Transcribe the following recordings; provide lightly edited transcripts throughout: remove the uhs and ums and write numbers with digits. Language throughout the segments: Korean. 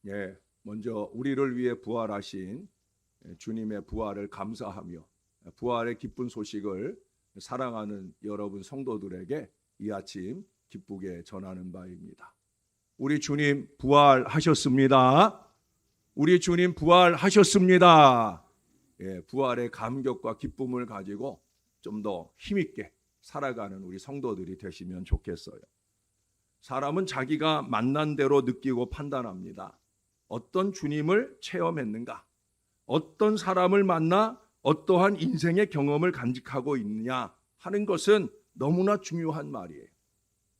예, 먼저 우리를 위해 부활하신 주님의 부활을 감사하며 부활의 기쁜 소식을 사랑하는 여러분 성도들에게 이 아침 기쁘게 전하는 바입니다. 우리 주님 부활하셨습니다. 우리 주님 부활하셨습니다. 예, 부활의 감격과 기쁨을 가지고 좀 더 힘있게 살아가는 우리 성도들이 되시면 좋겠어요. 사람은 자기가 만난 대로 느끼고 판단합니다. 어떤 주님을 체험했는가? 어떤 사람을 만나 어떠한 인생의 경험을 간직하고 있느냐 하는 것은 너무나 중요한 말이에요.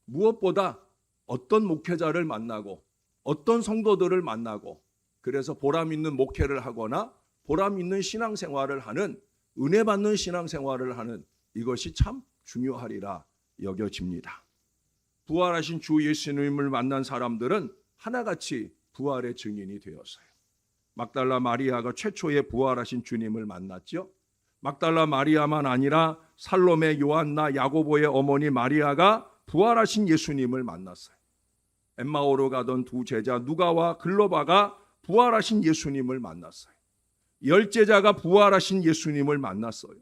무엇보다 어떤 목회자를 만나고 어떤 성도들을 만나고 그래서 보람 있는 목회를 하거나 보람 있는 신앙생활을 하는 은혜 받는 신앙생활을 하는 이것이 참 중요하리라 여겨집니다. 부활하신 주 예수님을 만난 사람들은 하나같이 부활의 증인이 되었어요. 막달라 마리아가 최초의 부활하신 주님을 만났죠. 막달라 마리아만 아니라 살로메, 요한나, 야고보의 어머니 마리아가 부활하신 예수님을 만났어요. 엠마오로 가던 두 제자 누가와 글로바가 부활하신 예수님을 만났어요. 열 제자가 부활하신 예수님을 만났어요.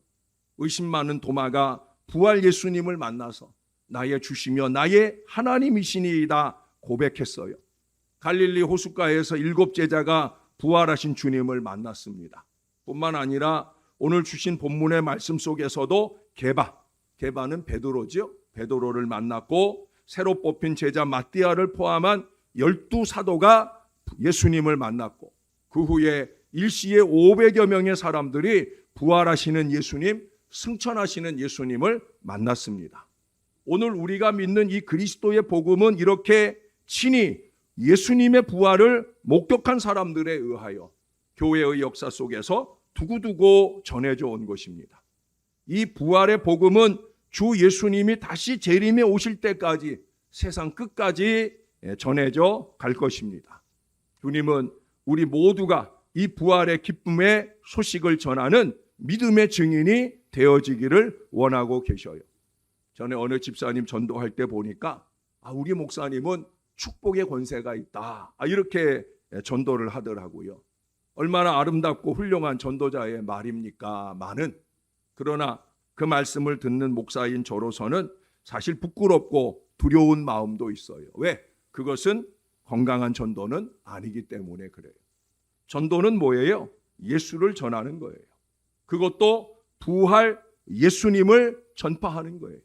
의심 많은 도마가 부활 예수님을 만나서 나의 주시며 나의 하나님이시니이다 고백했어요. 갈릴리 호숫가에서 7 제자가 부활하신 주님을 만났습니다. 뿐만 아니라 오늘 주신 본문의 말씀 속에서도 게바는 베드로죠. 베드로를 만났고 새로 뽑힌 제자 마띠아를 포함한 12사도가 예수님을 만났고 그 후에 일시에 500여 명의 사람들이 부활하시는 예수님, 승천하시는 예수님을 만났습니다. 오늘 우리가 믿는 이 그리스도의 복음은 이렇게 친히 예수님의 부활을 목격한 사람들에 의하여 교회의 역사 속에서 두고두고 전해져 온 것입니다. 이 부활의 복음은 주 예수님이 다시 재림에 오실 때까지 세상 끝까지 전해져 갈 것입니다. 주님은 우리 모두가 이 부활의 기쁨의 소식을 전하는 믿음의 증인이 되어지기를 원하고 계셔요. 전에 어느 집사님 전도할 때 보니까 우리 목사님은 축복의 권세가 있다 이렇게 전도를 하더라고요. 얼마나 아름답고 훌륭한 전도자의 말입니까? 그러나 그 말씀을 듣는 목사인 저로서는 사실 부끄럽고 두려운 마음도 있어요. 왜? 그것은 건강한 전도는 아니기 때문에 그래요. 전도는 뭐예요? 예수를 전하는 거예요. 그것도 부활 예수님을 전파하는 거예요.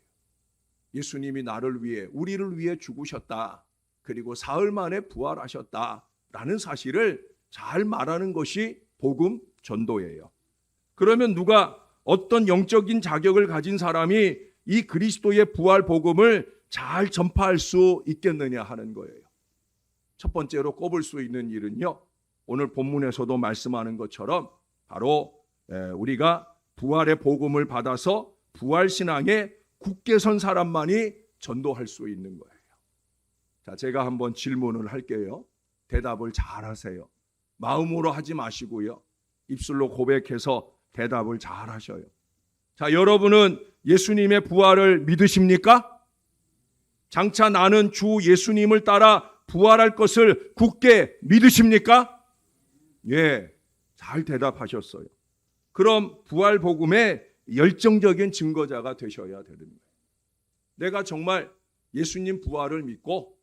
예수님이 나를 위해 우리를 위해 죽으셨다. 그리고 사흘 만에 부활하셨다라는 사실을 잘 말하는 것이 복음 전도예요. 그러면 누가 어떤 영적인 자격을 가진 사람이 이 그리스도의 부활 복음을 잘 전파할 수 있겠느냐 하는 거예요. 첫 번째로 꼽을 수 있는 일은요. 오늘 본문에서도 말씀하는 것처럼 바로 우리가 부활의 복음을 받아서 부활 신앙에 굳게 선 사람만이 전도할 수 있는 거예요. 자, 제가 한번 질문을 할게요. 대답을 잘 하세요. 마음으로 하지 마시고요. 입술로 고백해서 대답을 잘 하셔요. 자, 여러분은 예수님의 부활을 믿으십니까? 장차 나는 주 예수님을 따라 부활할 것을 굳게 믿으십니까? 예, 잘 대답하셨어요. 그럼 부활 복음의 열정적인 증거자가 되셔야 되는 거예요. 내가 정말 예수님 부활을 믿고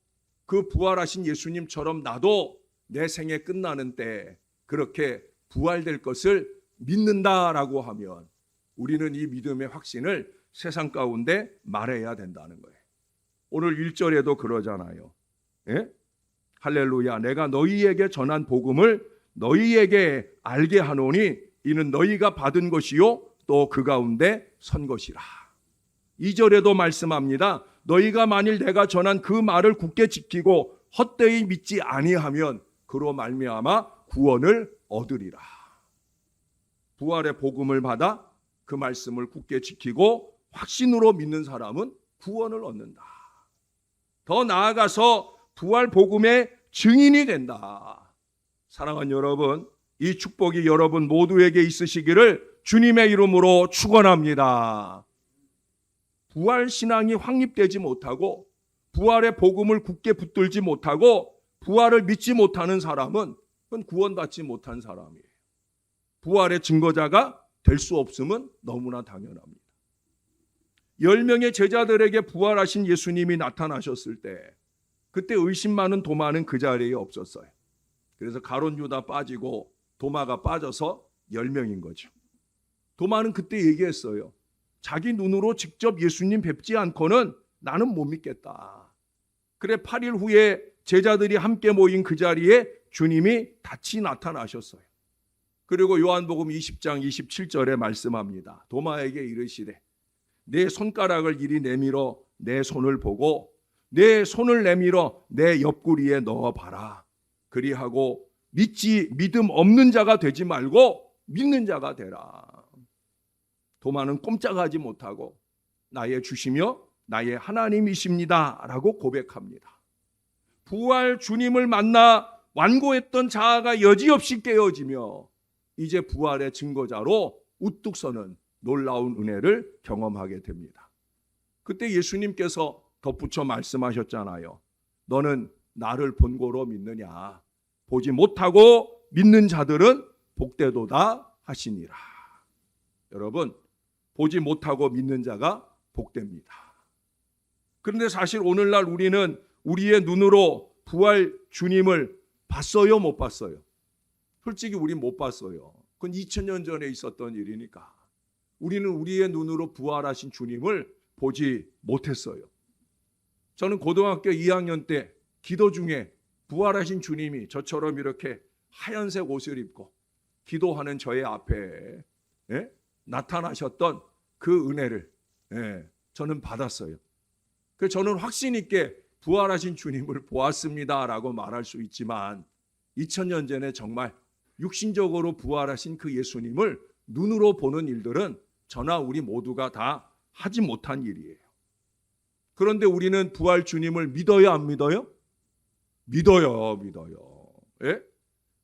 그 부활하신 예수님처럼 나도 내 생에 끝나는 때 그렇게 부활될 것을 믿는다라고 하면 우리는 이 믿음의 확신을 세상 가운데 말해야 된다는 거예요. 오늘 1절에도 그러잖아요. 예? 할렐루야, 내가 너희에게 전한 복음을 너희에게 알게 하노니 이는 너희가 받은 것이요 또 그 가운데 선 것이라. 2절에도 말씀합니다. 너희가 만일 내가 전한 그 말을 굳게 지키고 헛되이 믿지 아니하면 그로 말미암아 구원을 얻으리라. 부활의 복음을 받아 그 말씀을 굳게 지키고 확신으로 믿는 사람은 구원을 얻는다. 더 나아가서 부활 복음의 증인이 된다. 사랑하는 여러분, 이 축복이 여러분 모두에게 있으시기를 주님의 이름으로 축원합니다. 부활 신앙이 확립되지 못하고 부활의 복음을 굳게 붙들지 못하고 부활을 믿지 못하는 사람은 그건 구원받지 못한 사람이에요. 부활의 증거자가 될 수 없음은 너무나 당연합니다. 10명의 제자들에게 부활하신 예수님이 나타나셨을 때 그때 의심 많은 도마는 그 자리에 없었어요. 그래서 가룟 유다 빠지고 도마가 빠져서 10명인 거죠. 도마는 그때 얘기했어요. 자기 눈으로 직접 예수님 뵙지 않고는 나는 못 믿겠다. 그래 8일 후에 제자들이 함께 모인 그 자리에 주님이 다시 나타나셨어요. 그리고 요한복음 20장 27절에 말씀합니다. 도마에게 이르시되 내 손가락을 이리 내밀어 내 손을 보고 내 손을 내밀어 내 옆구리에 넣어봐라. 그리하고 믿음 없는 자가 되지 말고 믿는 자가 되라. 도마는 꼼짝하지 못하고 나의 주시며 나의 하나님이십니다 라고 고백합니다. 부활 주님을 만나 완고했던 자아가 여지없이 깨어지며 이제 부활의 증거자로 우뚝 서는 놀라운 은혜를 경험하게 됩니다. 그때 예수님께서 덧붙여 말씀하셨잖아요. 너는 나를 본고로 믿느냐? 보지 못하고 믿는 자들은 복되도다 하시니라. 여러분, 보지 못하고 믿는 자가 복됩니다. 그런데 사실 오늘날 우리는 우리의 눈으로 부활 주님을 봤어요, 못 봤어요? 솔직히 우리 못 봤어요. 그건 2000년 전에 있었던 일이니까. 우리는 우리의 눈으로 부활하신 주님을 보지 못했어요. 저는 고등학교 2학년 때 기도 중에 부활하신 주님이 저처럼 이렇게 하얀색 옷을 입고 기도하는 저의 앞에 나타나셨던 그 은혜를 저는 받았어요. 그래서 저는 확신 있게 부활하신 주님을 보았습니다라고 말할 수 있지만 2000년 전에 정말 육신적으로 부활하신 그 예수님을 눈으로 보는 일들은 저나 우리 모두가 다 하지 못한 일이에요. 그런데 우리는 부활 주님을 믿어요, 안 믿어요? 믿어요. 예?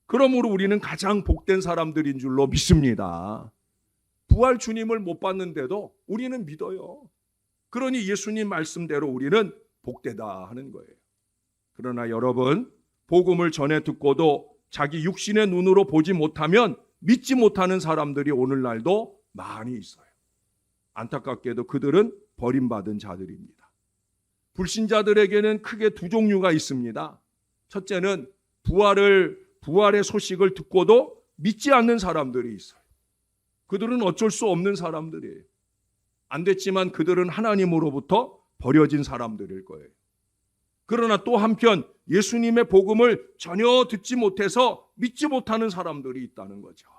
그러므로 우리는 가장 복된 사람들인 줄로 믿습니다. 부활 주님을 못 봤는데도 우리는 믿어요. 그러니 예수님 말씀대로 우리는 복되다 하는 거예요. 그러나 여러분, 복음을 전해 듣고도 자기 육신의 눈으로 보지 못하면 믿지 못하는 사람들이 오늘날도 많이 있어요. 안타깝게도 그들은 버림받은 자들입니다. 불신자들에게는 크게 두 종류가 있습니다. 첫째는 부활의 소식을 듣고도 믿지 않는 사람들이 있어요. 그들은 어쩔 수 없는 사람들이에요. 안 됐지만 그들은 하나님으로부터 버려진 사람들일 거예요. 그러나 또 한편 예수님의 복음을 전혀 듣지 못해서 믿지 못하는 사람들이 있다는 거죠.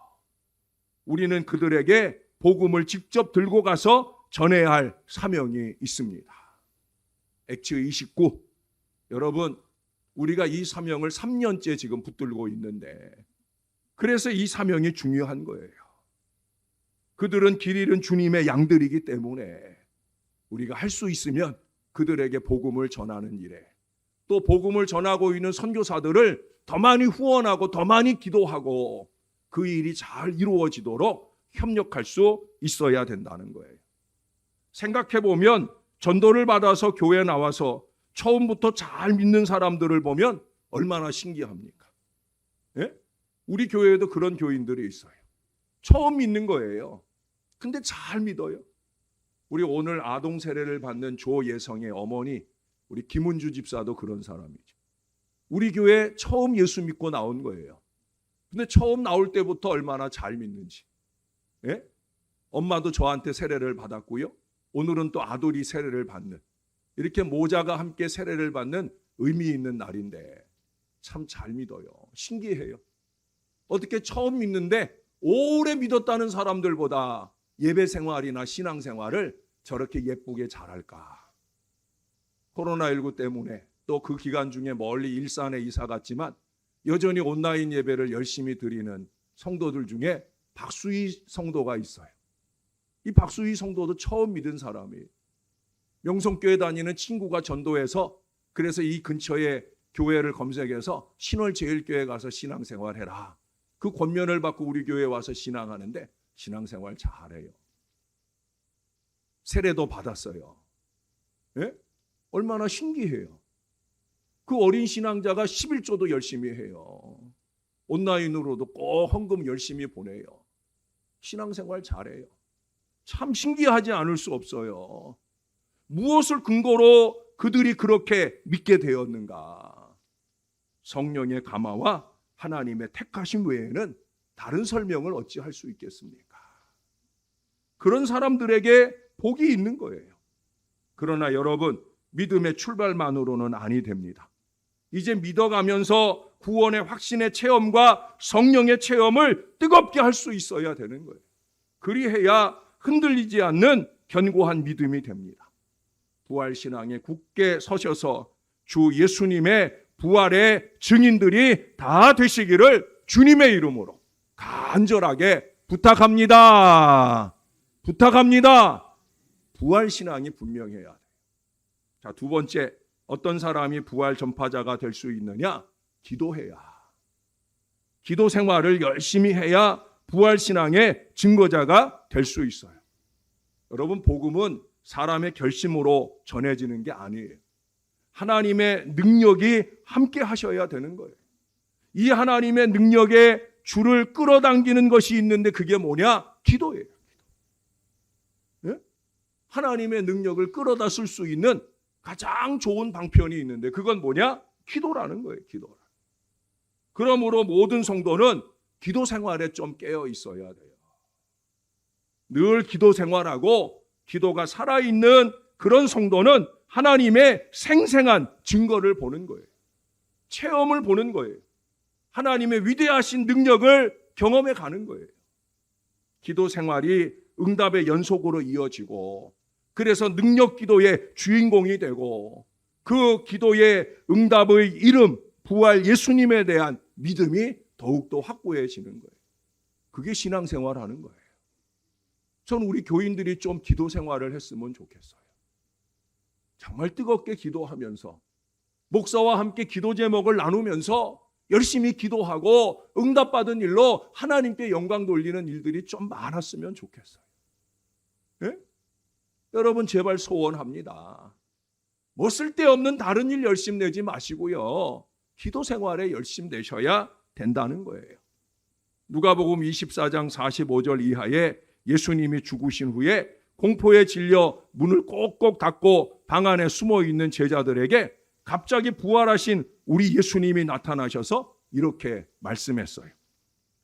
우리는 그들에게 복음을 직접 들고 가서 전해야 할 사명이 있습니다. 액츠 29. 여러분, 우리가 이 사명을 3년째 지금 붙들고 있는데 그래서 이 사명이 중요한 거예요. 그들은 길 잃은 주님의 양들이기 때문에 우리가 할 수 있으면 그들에게 복음을 전하는 일에 또 복음을 전하고 있는 선교사들을 더 많이 후원하고 더 많이 기도하고 그 일이 잘 이루어지도록 협력할 수 있어야 된다는 거예요. 생각해보면 전도를 받아서 교회에 나와서 처음부터 잘 믿는 사람들을 보면 얼마나 신기합니까? 예? 우리 교회에도 그런 교인들이 있어요. 처음 믿는 거예요. 근데 잘 믿어요. 우리 오늘 아동 세례를 받는 조예성의 어머니, 우리 김은주 집사도 그런 사람이죠. 우리 교회 처음 예수 믿고 나온 거예요. 근데 처음 나올 때부터 얼마나 잘 믿는지. 예? 엄마도 저한테 세례를 받았고요. 오늘은 또 아들이 세례를 받는, 이렇게 모자가 함께 세례를 받는 의미 있는 날인데 참 잘 믿어요. 신기해요. 어떻게 처음 믿는데 오래 믿었다는 사람들보다 예배 생활이나 신앙 생활을 저렇게 예쁘게 잘할까. 코로나19 때문에 또 그 기간 중에 멀리 일산에 이사 갔지만 여전히 온라인 예배를 열심히 드리는 성도들 중에 박수희 성도가 있어요. 이 박수희 성도도 처음 믿은 사람이에요. 명성교회 다니는 친구가 전도해서 그래서 이 근처에 교회를 검색해서 신월제일교회 가서 신앙생활해라. 그 권면을 받고 우리 교회에 와서 신앙하는데 신앙생활 잘해요. 세례도 받았어요. 예? 얼마나 신기해요. 그 어린 신앙자가 11조도 열심히 해요. 온라인으로도 꼭 헌금 열심히 보내요. 신앙생활 잘해요. 참 신기하지 않을 수 없어요. 무엇을 근거로 그들이 그렇게 믿게 되었는가? 성령의 감화와 하나님의 택하심 외에는 다른 설명을 어찌할 수 있겠습니까? 그런 사람들에게 복이 있는 거예요. 그러나 여러분, 믿음의 출발만으로는 아니 됩니다. 이제 믿어가면서 구원의 확신의 체험과 성령의 체험을 뜨겁게 할 수 있어야 되는 거예요. 그리해야 흔들리지 않는 견고한 믿음이 됩니다. 부활신앙에 굳게 서셔서 주 예수님의 부활의 증인들이 다 되시기를 주님의 이름으로 간절하게 부탁합니다. 부탁합니다. 부활신앙이 분명해야 돼요. 자, 두 번째, 어떤 사람이 부활 전파자가 될 수 있느냐? 기도해야. 기도 생활을 열심히 해야 부활신앙의 증거자가 될 수 있어요. 여러분, 복음은 사람의 결심으로 전해지는 게 아니에요. 하나님의 능력이 함께 하셔야 되는 거예요. 이 하나님의 능력에 줄을 끌어당기는 것이 있는데 그게 뭐냐? 기도예요. 네? 하나님의 능력을 끌어다 쓸 수 있는 가장 좋은 방편이 있는데 그건 뭐냐? 기도라는 거예요. 기도라. 그러므로 모든 성도는 기도 생활에 좀 깨어 있어야 돼요. 늘 기도 생활하고 기도가 살아있는 그런 성도는 하나님의 생생한 증거를 보는 거예요. 체험을 보는 거예요. 하나님의 위대하신 능력을 경험해 가는 거예요. 기도 생활이 응답의 연속으로 이어지고 그래서 능력 기도의 주인공이 되고 그 기도의 응답의 이름 부활 예수님에 대한 믿음이 더욱더 확고해지는 거예요. 그게 신앙생활하는 거예요. 저는 우리 교인들이 좀 기도 생활을 했으면 좋겠어요. 정말 뜨겁게 기도하면서 목사와 함께 기도 제목을 나누면서 열심히 기도하고 응답받은 일로 하나님께 영광 돌리는 일들이 좀 많았으면 좋겠어요. 네? 여러분 제발 소원합니다. 뭐 쓸데없는 다른 일 열심 내지 마시고요. 기도 생활에 열심 내셔야 된다는 거예요. 누가복음 24장 45절 이하에 예수님이 죽으신 후에 공포에 질려 문을 꼭꼭 닫고 방 안에 숨어 있는 제자들에게 갑자기 부활하신 우리 예수님이 나타나셔서 이렇게 말씀했어요.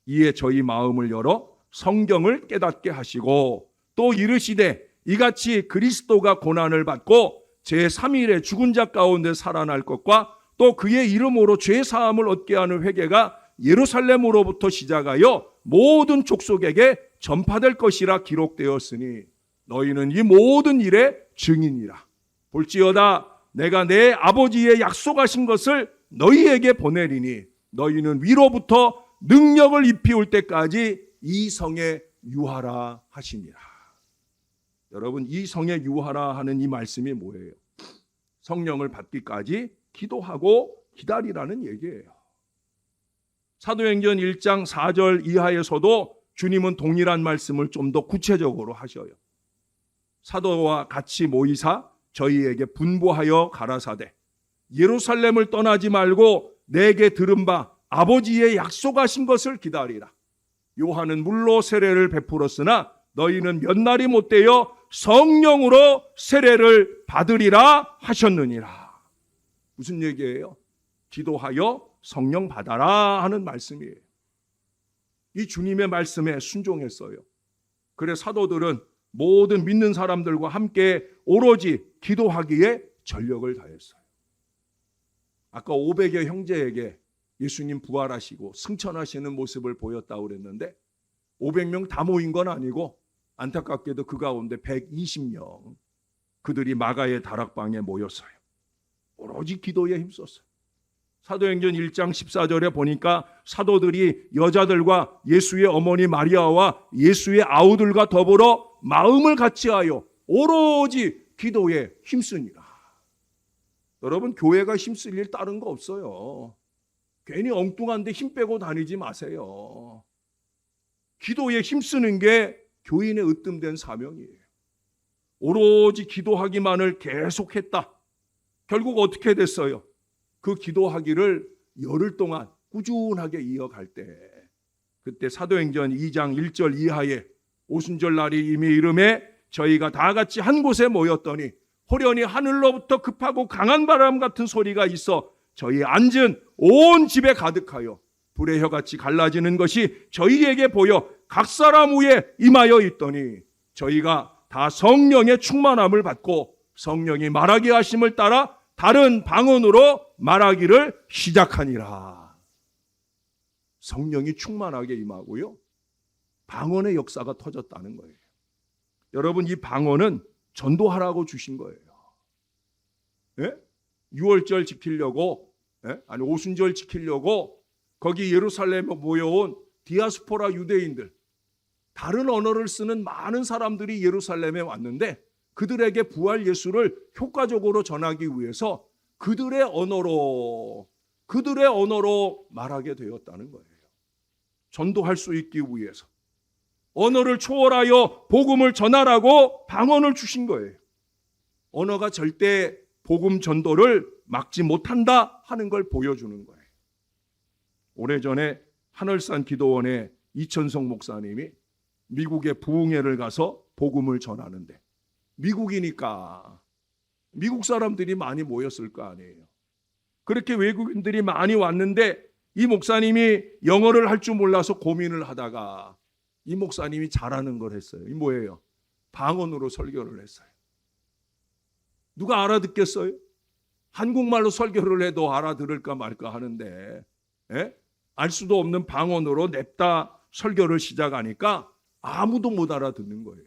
이에 저희 마음을 열어 성경을 깨닫게 하시고 또 이르시되 이같이 그리스도가 고난을 받고 제3일에 죽은 자 가운데 살아날 것과 또 그의 이름으로 죄 사함을 얻게 하는 회개가 예루살렘으로부터 시작하여 모든 족속에게 전파될 것이라 기록되었으니 너희는 이 모든 일의 증인이라. 볼지어다 내가 내 아버지의 약속하신 것을 너희에게 보내리니 너희는 위로부터 능력을 입히올 때까지 이 성에 유하라 하시니라. 여러분 이 성에 유하라 하는 이 말씀이 뭐예요? 성령을 받기까지 기도하고 기다리라는 얘기예요. 사도행전 1장 4절 이하에서도 주님은 동일한 말씀을 좀 더 구체적으로 하셔요. 사도와 같이 모이사 저희에게 분부하여 가라사대 예루살렘을 떠나지 말고 내게 들은 바 아버지의 약속하신 것을 기다리라. 요한은 물로 세례를 베풀었으나 너희는 몇 날이 못되어 성령으로 세례를 받으리라 하셨느니라. 무슨 얘기예요? 기도하여 성령 받아라 하는 말씀이에요. 이 주님의 말씀에 순종했어요. 그래 사도들은 모든 믿는 사람들과 함께 오로지 기도하기에 전력을 다했어요. 아까 500여 형제에게 예수님 부활하시고 승천하시는 모습을 보였다고 그랬는데 500명 다 모인 건 아니고 안타깝게도 그 가운데 120명 그들이 마가의 다락방에 모였어요. 오로지 기도에 힘썼어요. 사도행전 1장 14절에 보니까 사도들이 여자들과 예수의 어머니 마리아와 예수의 아우들과 더불어 마음을 같이하여 오로지 기도에 힘쓰니라. 여러분 교회가 힘쓸 일 다른 거 없어요. 괜히 엉뚱한데 힘 빼고 다니지 마세요. 기도에 힘쓰는 게 교인의 으뜸된 사명이에요. 오로지 기도하기만을 계속했다. 결국 어떻게 됐어요? 그 기도하기를 열흘 동안 꾸준하게 이어갈 때, 그때 사도행전 2장 1절 이하에 오순절 날이 이미 이름에 저희가 다 같이 한 곳에 모였더니 호련히 하늘로부터 급하고 강한 바람 같은 소리가 있어 저희 앉은 온 집에 가득하여 불의 혀같이 갈라지는 것이 저희에게 보여 각 사람 위에 임하여 있더니 저희가 다 성령의 충만함을 받고 성령이 말하게 하심을 따라 다른 방언으로 말하기를 시작하니라. 성령이 충만하게 임하고요, 방언의 역사가 터졌다는 거예요. 여러분, 이 방언은 전도하라고 주신 거예요. 예? 6월절 지키려고, 아니 오순절 지키려고 거기 예루살렘에 모여온 디아스포라 유대인들, 다른 언어를 쓰는 많은 사람들이 예루살렘에 왔는데 그들에게 부활 예수를 효과적으로 전하기 위해서 그들의 언어로 말하게 되었다는 거예요. 전도할 수 있기 위해서 언어를 초월하여 복음을 전하라고 방언을 주신 거예요. 언어가 절대 복음 전도를 막지 못한다 하는 걸 보여주는 거예요. 오래전에 하늘산 기도원의 이천성 목사님이 미국의 부흥회를 가서 복음을 전하는데, 미국이니까 미국 사람들이 많이 모였을 거 아니에요. 그렇게 외국인들이 많이 왔는데 이 목사님이 영어를 할 줄 몰라서 고민을 하다가 이 목사님이 잘하는 걸 했어요. 이 뭐예요? 방언으로 설교를 했어요. 누가 알아듣겠어요? 한국말로 설교를 해도 알아들을까 말까 하는데, 알 수도 없는 방언으로 냅다 설교를 시작하니까 아무도 못 알아듣는 거예요.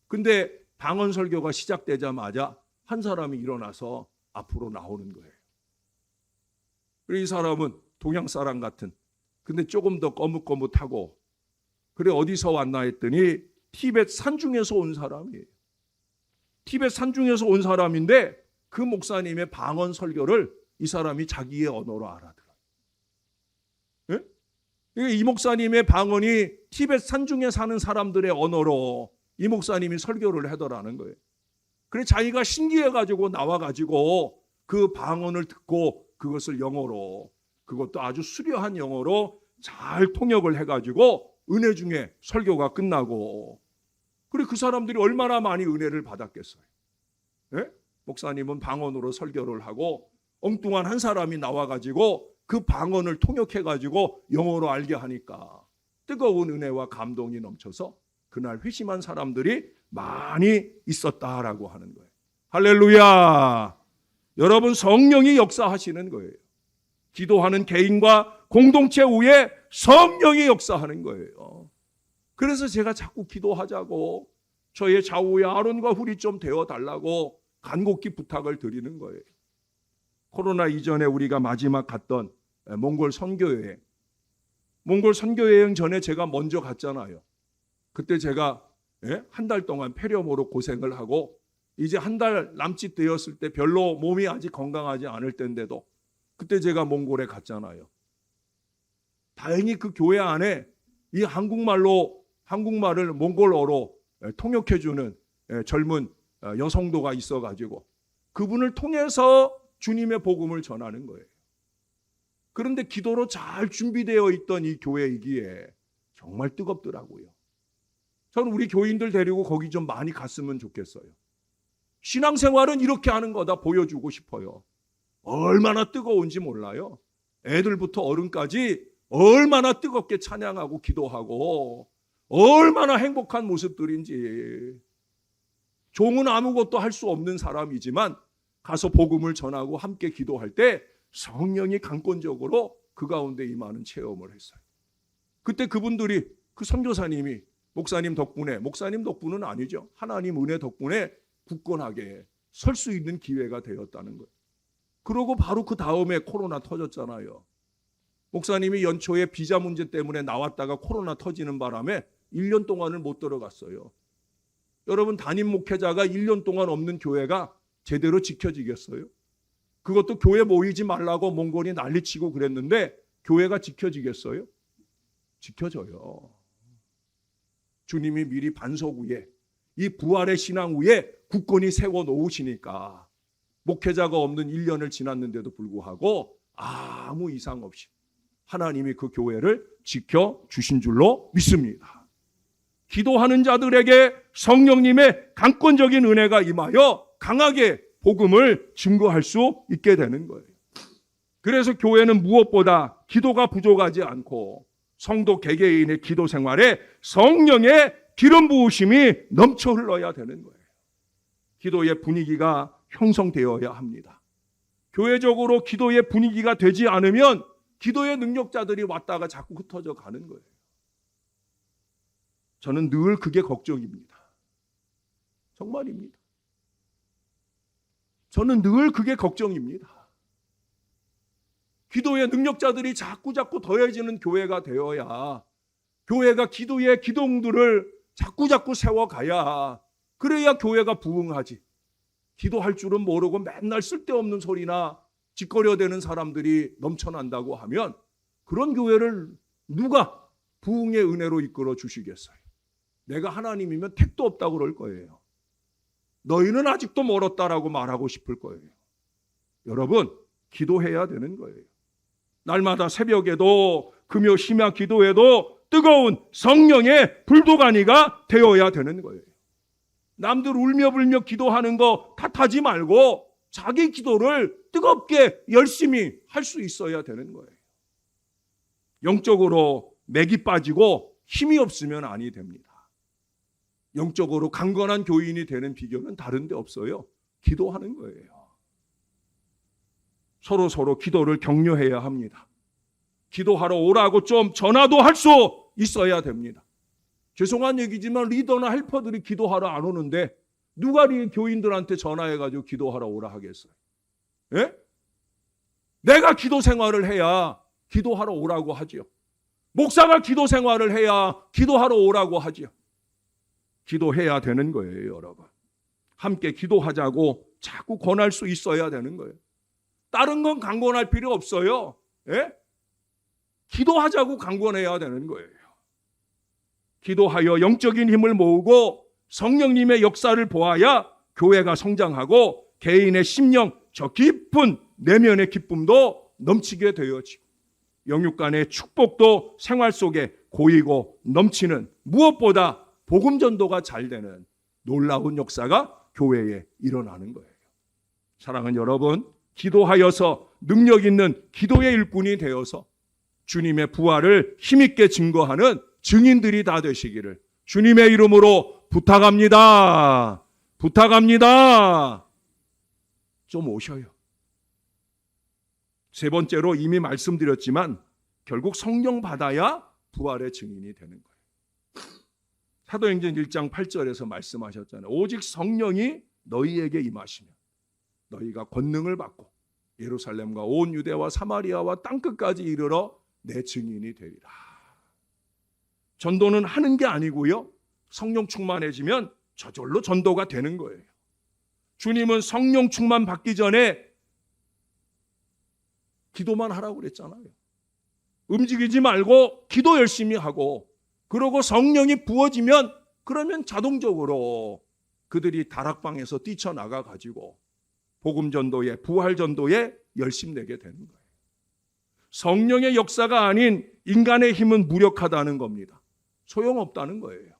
근데 방언 설교가 시작되자마자 한 사람이 일어나서 앞으로 나오는 거예요. 그리고 이 사람은 동양 사람 같은, 근데 조금 더 거뭇거뭇하고, 그래 어디서 왔나 했더니 티벳 산중에서 온 사람이에요. 티벳 산중에서 온 사람인데 그 목사님의 방언 설교를 이 사람이 자기의 언어로 알아들어요. 이 목사님의 방언이 티벳 산중에 사는 사람들의 언어로 이 목사님이 설교를 하더라는 거예요. 그래 자기가 신기해가지고 나와가지고 그 방언을 듣고 그것을 영어로, 그것도 아주 수려한 영어로 잘 통역을 해가지고 은혜 중에 설교가 끝나고, 그래 그 사람들이 얼마나 많이 은혜를 받았겠어요. 목사님은 방언으로 설교를 하고 엉뚱한 한 사람이 나와가지고 그 방언을 통역해가지고 영어로 알게 하니까 뜨거운 은혜와 감동이 넘쳐서 그날 회심한 사람들이 많이 있었다라고 하는 거예요. 할렐루야. 여러분, 성령이 역사하시는 거예요. 기도하는 개인과 공동체 위에 성령이 역사하는 거예요. 그래서 제가 자꾸 기도하자고, 저의 좌우에 아론과 훌이 좀 되어달라고 간곡히 부탁을 드리는 거예요. 코로나 이전에 우리가 마지막 갔던 몽골 선교여행, 몽골 선교여행 전에 제가 먼저 갔잖아요. 그때 제가 한 달 동안 폐렴으로 고생을 하고 이제 한 달 남짓 되었을 때 별로 몸이 아직 건강하지 않을 때인데도 그때 제가 몽골에 갔잖아요. 다행히 그 교회 안에 이 한국말을 몽골어로 통역해주는 젊은 여성도가 있어가지고 그분을 통해서 주님의 복음을 전하는 거예요. 그런데 기도로 잘 준비되어 있던 이 교회이기에 정말 뜨겁더라고요. 저는 우리 교인들 데리고 거기 좀 많이 갔으면 좋겠어요. 신앙생활은 이렇게 하는 거다 보여주고 싶어요. 얼마나 뜨거운지 몰라요. 애들부터 어른까지 얼마나 뜨겁게 찬양하고 기도하고 얼마나 행복한 모습들인지. 종은 아무것도 할 수 없는 사람이지만 가서 복음을 전하고 함께 기도할 때 성령이 강권적으로 그 가운데 임하는 체험을 했어요. 그때 그분들이, 그 선교사님이 목사님 덕분은 아니죠. 하나님 은혜 덕분에 굳건하게 설 수 있는 기회가 되었다는 거예요. 그러고 바로 그 다음에 코로나 터졌잖아요. 목사님이 연초에 비자 문제 때문에 나왔다가 코로나 터지는 바람에 1년 동안을 못 들어갔어요. 여러분, 담임 목회자가 1년 동안 없는 교회가 제대로 지켜지겠어요? 그것도 교회 모이지 말라고 몽골이 난리치고 그랬는데 교회가 지켜지겠어요? 지켜져요. 주님이 미리 반석 위에, 이 부활의 신앙 위에 굳건히 세워 놓으시니까 목회자가 없는 1년을 지났는데도 불구하고 아무 이상 없이 하나님이 그 교회를 지켜주신 줄로 믿습니다. 기도하는 자들에게 성령님의 강권적인 은혜가 임하여 강하게 복음을 증거할 수 있게 되는 거예요. 그래서 교회는 무엇보다 기도가 부족하지 않고 성도 개개인의 기도 생활에 성령의 기름 부으심이 넘쳐 흘러야 되는 거예요. 기도의 분위기가 형성되어야 합니다. 교회적으로 기도의 분위기가 되지 않으면 기도의 능력자들이 왔다가 자꾸 흩어져 가는 거예요. 저는 늘 그게 걱정입니다. 정말입니다. 저는 늘 그게 걱정입니다. 기도의 능력자들이 자꾸 더해지는 교회가 되어야, 교회가 기도의 기둥들을 자꾸 세워가야, 그래야 교회가 부흥하지. 기도할 줄은 모르고 맨날 쓸데없는 소리나 짓거려대는 사람들이 넘쳐난다고 하면 그런 교회를 누가 부흥의 은혜로 이끌어 주시겠어요? 내가 하나님이면 택도 없다고 그럴 거예요. 너희는 아직도 멀었다라고 말하고 싶을 거예요. 여러분, 기도해야 되는 거예요. 날마다 새벽에도 금요 심야 기도에도 뜨거운 성령의 불도가니가 되어야 되는 거예요. 남들 울며 불며 기도하는 거 탓하지 말고 자기 기도를 뜨겁게 열심히 할 수 있어야 되는 거예요. 영적으로 맥이 빠지고 힘이 없으면 아니 됩니다. 영적으로 강건한 교인이 되는 비결은 다른 데 없어요. 기도하는 거예요. 서로 기도를 격려해야 합니다. 기도하러 오라고 좀 전화도 할 수 있어야 됩니다. 죄송한 얘기지만 리더나 헬퍼들이 기도하러 안 오는데 누가 교인들한테 전화해가지고 기도하러 오라 하겠어요? 예? 내가 기도 생활을 해야 기도하러 오라고 하지요. 목사가 기도 생활을 해야 기도하러 오라고 하지요. 기도해야 되는 거예요, 여러분. 함께 기도하자고 자꾸 권할 수 있어야 되는 거예요. 다른 건 강권할 필요 없어요. 예? 기도하자고 강권해야 되는 거예요. 기도하여 영적인 힘을 모으고 성령님의 역사를 보아야 교회가 성장하고 개인의 심령 저 깊은 내면의 기쁨도 넘치게 되어지고 영육 간의 축복도 생활 속에 고이고 넘치는, 무엇보다 복음 전도가 잘 되는 놀라운 역사가 교회에 일어나는 거예요. 사랑하는 여러분, 기도하여서 능력 있는 기도의 일꾼이 되어서 주님의 부활을 힘있게 증거하는 증인들이 다 되시기를 주님의 이름으로 부탁합니다. 부탁합니다. 좀 오셔요. 세 번째로 이미 말씀드렸지만 결국 성령 받아야 부활의 증인이 되는 거예요. 사도행전 1장 8절에서 말씀하셨잖아요. 오직 성령이 너희에게 임하시면 너희가 권능을 받고 예루살렘과 온 유대와 사마리아와 땅끝까지 이르러 내 증인이 되리라. 전도는 하는 게 아니고요. 성령 충만해지면 저절로 전도가 되는 거예요. 주님은 성령 충만 받기 전에 기도만 하라고 그랬잖아요. 움직이지 말고 기도 열심히 하고, 그러고 성령이 부어지면 그러면 자동적으로 그들이 다락방에서 뛰쳐나가 가지고 복음 전도에, 부활 전도에 열심내게 되는 거예요. 성령의 역사가 아닌 인간의 힘은 무력하다는 겁니다. 소용없다는 거예요.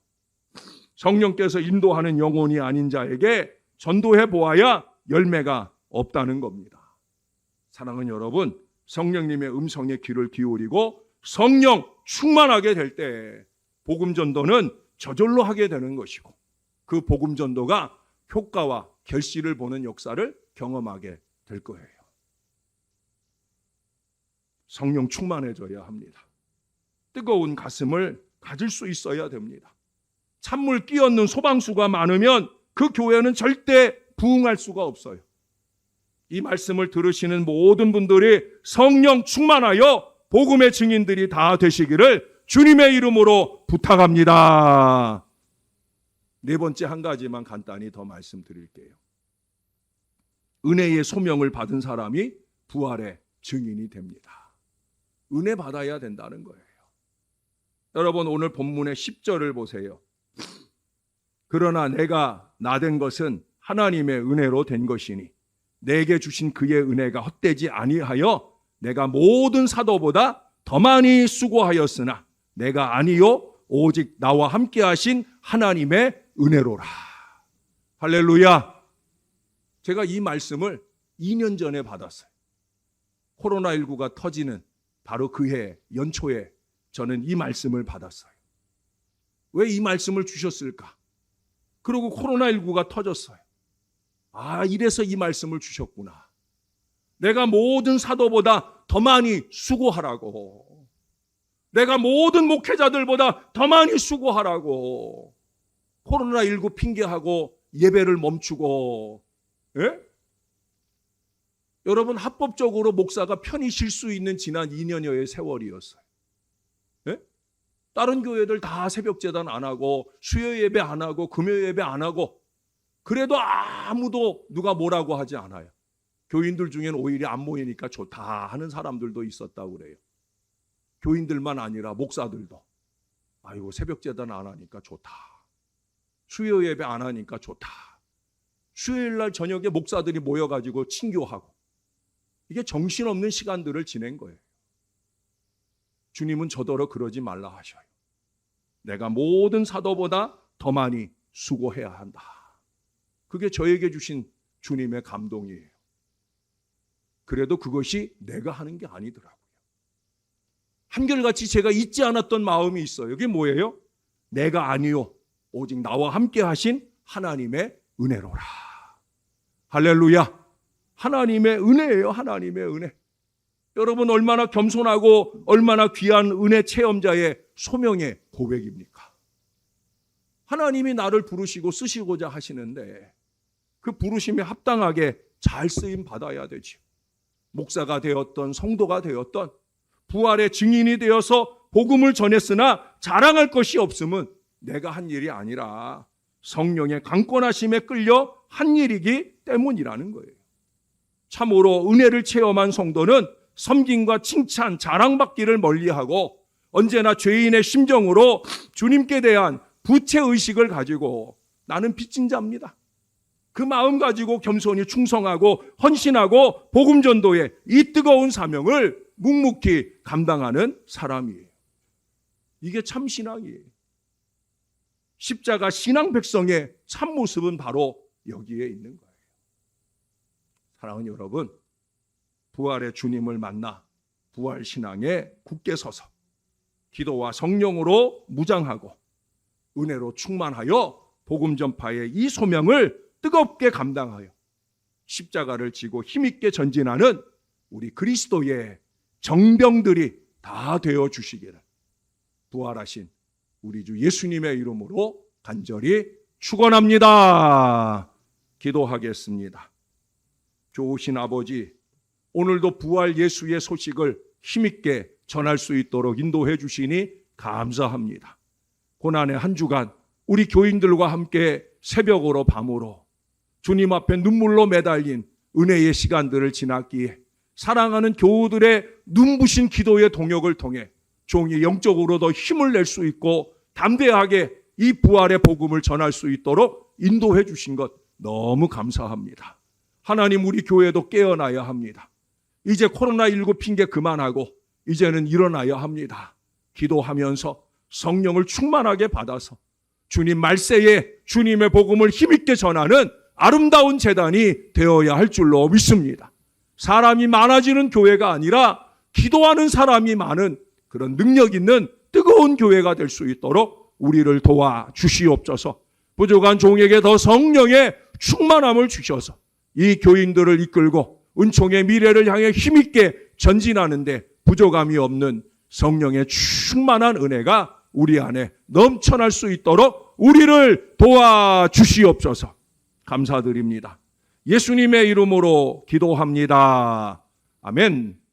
성령께서 인도하는 영혼이 아닌 자에게 전도해 보아야 열매가 없다는 겁니다. 사랑하는 여러분, 성령님의 음성에 귀를 기울이고 성령 충만하게 될 때 복음 전도는 저절로 하게 되는 것이고, 그 복음 전도가 효과와 결실을 보는 역사를 경험하게 될 거예요. 성령 충만해져야 합니다. 뜨거운 가슴을 가질 수 있어야 됩니다. 찬물 끼얹는 소방수가 많으면 그 교회는 절대 부흥할 수가 없어요. 이 말씀을 들으시는 모든 분들이 성령 충만하여 복음의 증인들이 다 되시기를 주님의 이름으로 부탁합니다. 네 번째 한 가지만 간단히 더 말씀드릴게요. 은혜의 소명을 받은 사람이 부활의 증인이 됩니다. 은혜 받아야 된다는 거예요. 여러분, 오늘 본문의 10절을 보세요. 그러나 내가 나 된 것은 하나님의 은혜로 된 것이니 내게 주신 그의 은혜가 헛되지 아니하여 내가 모든 사도보다 더 많이 수고하였으나 내가 아니요 오직 나와 함께 하신 하나님의 은혜로라. 할렐루야. 제가 이 말씀을 2년 전에 받았어요. 코로나19가 터지는 바로 그해 연초에 저는 이 말씀을 받았어요. 왜 이 말씀을 주셨을까? 그리고 코로나19가 터졌어요. 아, 이래서 이 말씀을 주셨구나. 내가 모든 사도보다 더 많이 수고하라고. 내가 모든 목회자들보다 더 많이 수고하라고. 코로나19 핑계하고 예배를 멈추고. 예? 여러분, 합법적으로 목사가 편히 쉴 수 있는 지난 2년여의 세월이었어요. 예? 다른 교회들 다 새벽제단 안 하고 수요 예배 안 하고 금요 예배 안 하고 그래도 아무도 누가 뭐라고 하지 않아요. 교인들 중에는 오히려 안 모이니까 좋다 하는 사람들도 있었다고 그래요. 교인들만 아니라 목사들도 아이고 새벽제단 안 하니까 좋다. 수요 예배 안 하니까 좋다. 수요일 날 저녁에 목사들이 모여가지고 친교하고 이게 정신없는 시간들을 지낸 거예요. 주님은 저더러 그러지 말라 하셔요. 내가 모든 사도보다 더 많이 수고해야 한다. 그게 저에게 주신 주님의 감동이에요. 그래도 그것이 내가 하는 게 아니더라고요. 한결같이 제가 잊지 않았던 마음이 있어요. 이게 뭐예요? 내가 아니요 오직 나와 함께 하신 하나님의 은혜로라. 할렐루야. 하나님의 은혜예요. 하나님의 은혜. 여러분 얼마나 겸손하고 얼마나 귀한 은혜 체험자의 소명의 고백입니까? 하나님이 나를 부르시고 쓰시고자 하시는데 그 부르심에 합당하게 잘 쓰임 받아야 되죠. 목사가 되었던 성도가 되었던 부활의 증인이 되어서 복음을 전했으나 자랑할 것이 없음은 내가 한 일이 아니라 성령의 강권하심에 끌려 한 일이기 때문이라는 거예요. 참으로 은혜를 체험한 성도는 섬김과 칭찬, 자랑받기를 멀리하고 언제나 죄인의 심정으로 주님께 대한 부채의식을 가지고 나는 빚진 자입니다. 그 마음 가지고 겸손히 충성하고 헌신하고 복음 전도의 이 뜨거운 사명을 묵묵히 감당하는 사람이에요. 이게 참 신앙이에요. 십자가 신앙 백성의 참모습은 바로 여기에 있는 거예요. 사랑하는 여러분, 부활의 주님을 만나 부활 신앙에 굳게 서서 기도와 성령으로 무장하고 은혜로 충만하여 복음 전파의 이 소명을 뜨겁게 감당하여 십자가를 지고 힘있게 전진하는 우리 그리스도의 정병들이 다 되어 주시기를 부활하신 우리 주 예수님의 이름으로 간절히 축원합니다. 기도하겠습니다. 좋으신 아버지, 오늘도 부활 예수의 소식을 힘있게 전할 수 있도록 인도해 주시니 감사합니다. 고난의 한 주간 우리 교인들과 함께 새벽으로 밤으로 주님 앞에 눈물로 매달린 은혜의 시간들을 지났기에 사랑하는 교우들의 눈부신 기도의 동역을 통해 종이 영적으로 더 힘을 낼 수 있고 담대하게 이 부활의 복음을 전할 수 있도록 인도해 주신 것 너무 감사합니다. 하나님, 우리 교회도 깨어나야 합니다. 이제 코로나19 핑계 그만하고 이제는 일어나야 합니다. 기도하면서 성령을 충만하게 받아서 주님 말세에 주님의 복음을 힘있게 전하는 아름다운 제단이 되어야 할 줄로 믿습니다. 사람이 많아지는 교회가 아니라 기도하는 사람이 많은 그런 능력 있는 뜨거운 교회가 될 수 있도록 우리를 도와 주시옵소서. 부족한 종에게 더 성령의 충만함을 주셔서 이 교인들을 이끌고 은총의 미래를 향해 힘있게 전진하는데 부족함이 없는 성령의 충만한 은혜가 우리 안에 넘쳐날 수 있도록 우리를 도와주시옵소서. 감사드립니다. 예수님의 이름으로 기도합니다. 아멘.